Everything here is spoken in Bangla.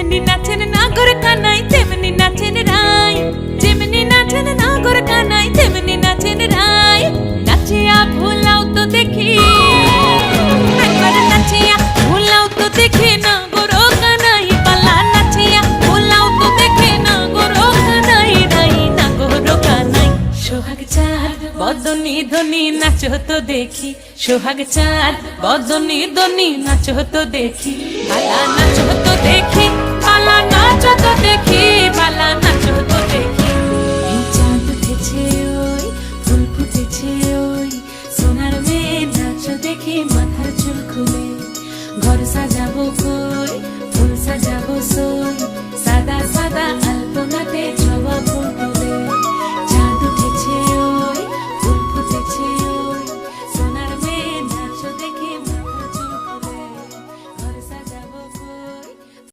যেমনি নাচেন নাগর কানাই তেমনি নাচেন রাই, যেমনি নাচেন নাগর কানাই তেমনি নাচেন রাই। নাচিয়া ভুলাও তো দেখি, একবার নাচিয়া ভুলাও তো দেখি নাগর কানাই পালা, নাচিয়া ভুলাও তো দেখি নাগর কানাই রাই, নাগর কানাই। সোহাগ চাঁদ বদনি ধনি নাচো তো দেখি, সোহাগ চাঁদ বদনি ধনি নাচো তো দেখি, পালা নাচো তো দেখি।